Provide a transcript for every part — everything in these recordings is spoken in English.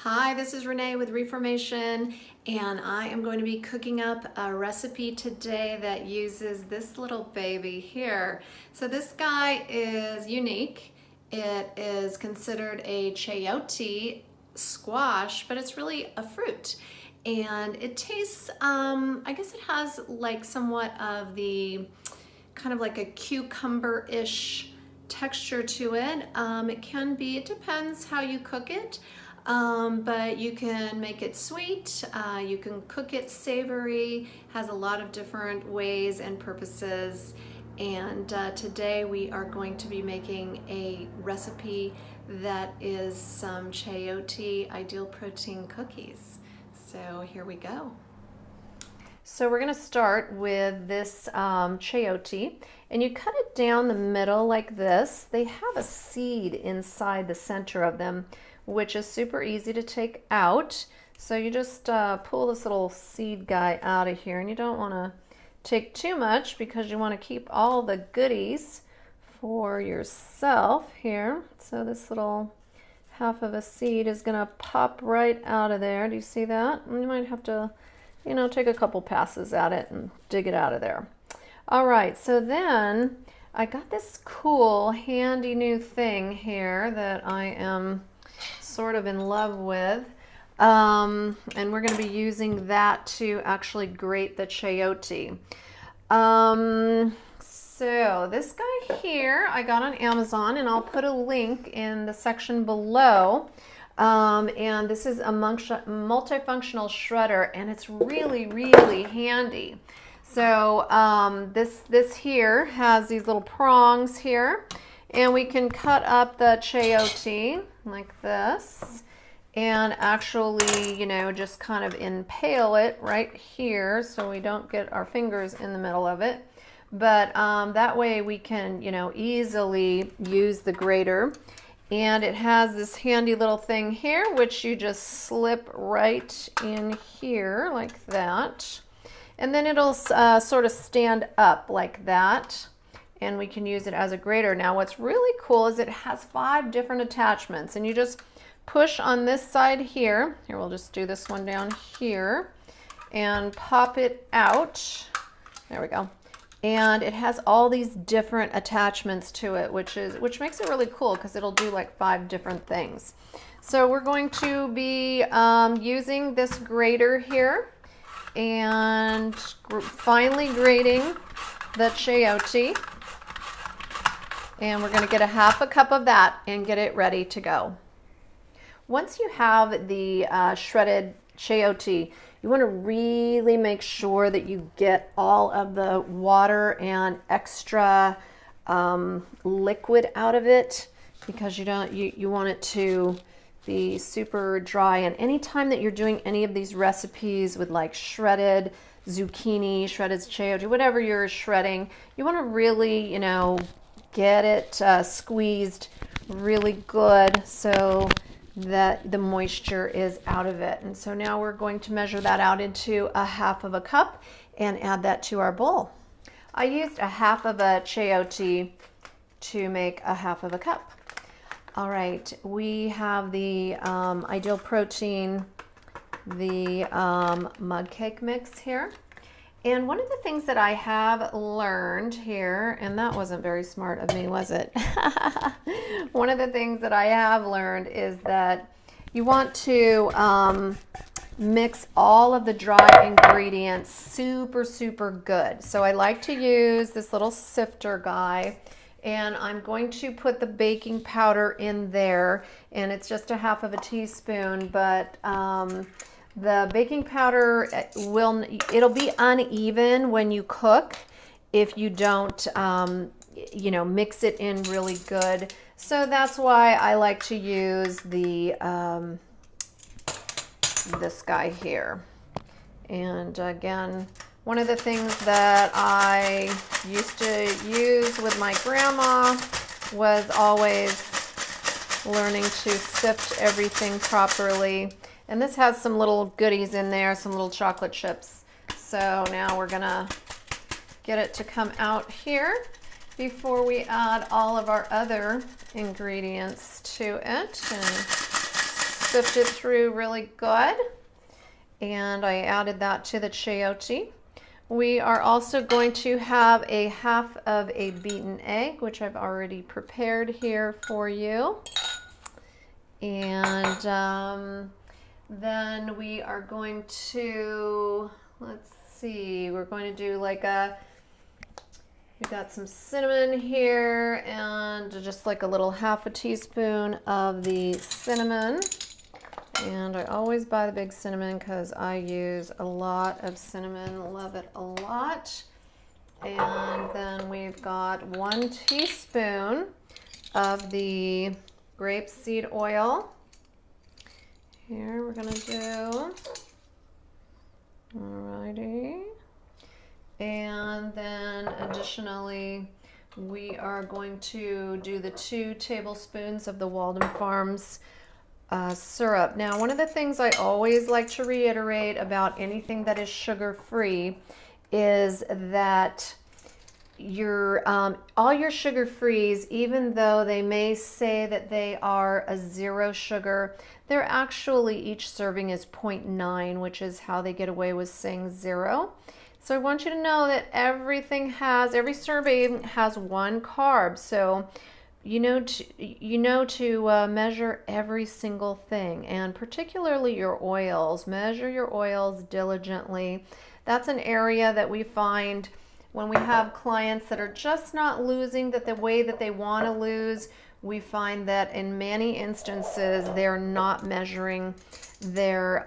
Hi, this is Renee with Reformation, and I am going to be cooking up a recipe today that uses this little baby here. So this guy is unique. It is considered a chayote squash, but it's really a fruit. And it tastes, I guess it has like somewhat of the kind of like a cucumber-ish texture to it. It depends how you cook it. But you can make it sweet, you can cook it savory, has a lot of different ways and purposes. And today we are going to be making a recipe that is some chayote ideal protein cookies. So here we go. So we're going to start with this chayote, and you cut it down the middle like this. They have a seed inside the center of them, which is super easy to take out. So you just pull this little seed guy out of here, and you don't want to take too much because you want to keep all the goodies for yourself here. So this little half of a seed is going to pop right out of there. Do you see that? And you might have to, take a couple passes at it and dig it out of there. All right, so then I got this cool handy new thing here that I am sort of in love with, and we're going to be using that to actually grate the chayote. So this guy here I got on Amazon, and I'll put a link in the section below. And this is a multifunctional shredder, and it's really, really handy. So this here has these little prongs here, and we can cut up the chayote like this and actually, just kind of impale it right here so we don't get our fingers in the middle of it. But that way we can, easily use the grater. And it has this handy little thing here, which you just slip right in here like that. And then it'll sort of stand up like that, and we can use it as a grater. Now what's really cool is it has 5 different attachments, and you just push on this side here. Here, we'll just do this one down here and pop it out. There we go. And it has all these different attachments to it, which makes it really cool because it'll do like 5 different things. So we're going to be using this grater here and finely grating the chayote. And we're going to get a half a cup of that and get it ready to go. Once you have the shredded chayote, you want to really make sure that you get all of the water and extra liquid out of it, because you want it to be super dry. And anytime that you're doing any of these recipes with like shredded zucchini, shredded chayote, whatever you're shredding, you want to really, get it squeezed really good so that the moisture is out of it. And so now we're going to measure that out into a half of a cup and add that to our bowl. I used a half of a chayote to make a half of a cup. All right, we have the Ideal Protein, the mug cake mix here. And one of the things that I have learned here, and that wasn't very smart of me, was it? One of the things that I have learned is that you want to mix all of the dry ingredients super, super good. So I like to use this little sifter guy, and I'm going to put the baking powder in there, and it's just a half of a teaspoon, but the baking powder it'll be uneven when you cook if you don't mix it in really good. So that's why I like to use the this guy here. And again, one of the things that I used to use with my grandma was always learning to sift everything properly. And this has some little goodies in there, some little chocolate chips. So now we're gonna get it to come out here before we add all of our other ingredients to it. And sift it through really good. And I added that to the chayote. We are also going to have a half of a beaten egg, which I've already prepared here for you. And then we are going to, let's see, we're going to do like we've got some cinnamon here and just like a little half a teaspoon of the cinnamon. And I always buy the big cinnamon because I use a lot of cinnamon, love it a lot. And then we've got 1 teaspoon of the grape seed oil. Here we're gonna do, alrighty. And then additionally, we are going to do the 2 tablespoons of the Walden Farms syrup. Now, one of the things I always like to reiterate about anything that is sugar-free is that all your sugar-frees, even though they may say that they are a 0 sugar, they're actually, each serving is 0.9, which is how they get away with saying 0. So I want you to know that every serving has 1 carb. So you know to measure every single thing, and particularly your oils. Measure your oils diligently. That's an area that we find when we have clients that are just not losing the way that they want to lose. We find that in many instances they're not measuring their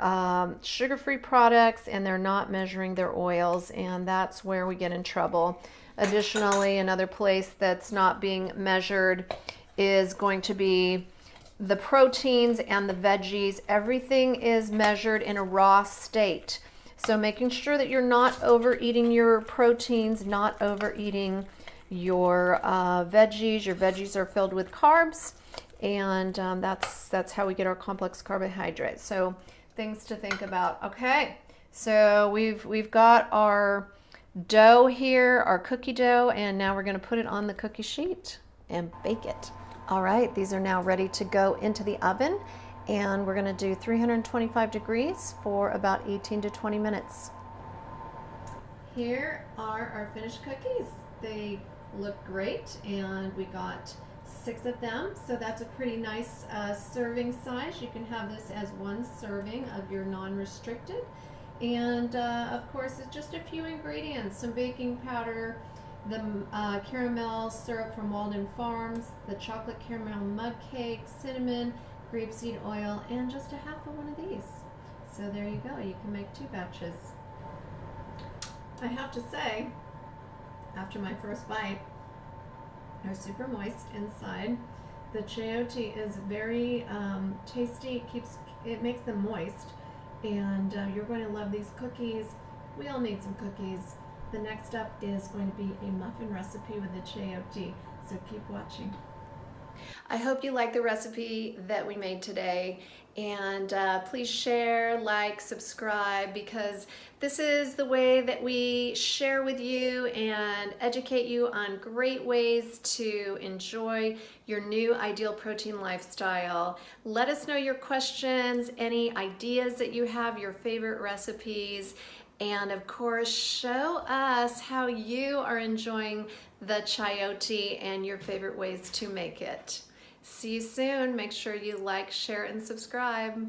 sugar-free products, and they're not measuring their oils, and that's where we get in trouble. Additionally, another place that's not being measured is going to be the proteins and the veggies. Everything is measured in a raw state. So making sure that you're not overeating your proteins, not overeating your veggies. Your veggies are filled with carbs, and that's how we get our complex carbohydrates. So things to think about. Okay, so we've got our dough here, our cookie dough, and now we're going to put it on the cookie sheet and bake it. All right, these are now ready to go into the oven, and we're going to do 325 degrees for about 18 to 20 minutes. Here are our finished cookies. They look great, and we got 6 of them, so that's a pretty nice serving size. You can have this as 1 serving of your non-restricted. And of course, it's just a few ingredients: some baking powder, the caramel syrup from Walden Farms, the chocolate caramel mug cake, cinnamon, grapeseed oil, and just a half of one of these. So there you go. You can make 2 batches. I have to say, after my first bite, they're super moist inside. The chayote is very tasty. It makes them moist. And you're going to love these cookies. We all need some cookies. The next step is going to be a muffin recipe with the chayote, so keep watching. I hope you like the recipe that we made today, and please share, like, subscribe, because this is the way that we share with you and educate you on great ways to enjoy your new ideal protein lifestyle. Let us know your questions, any ideas that you have, your favorite recipes, and of course, show us how you are enjoying the chayote and your favorite ways to make it. See you soon. Make sure you like, share, and subscribe.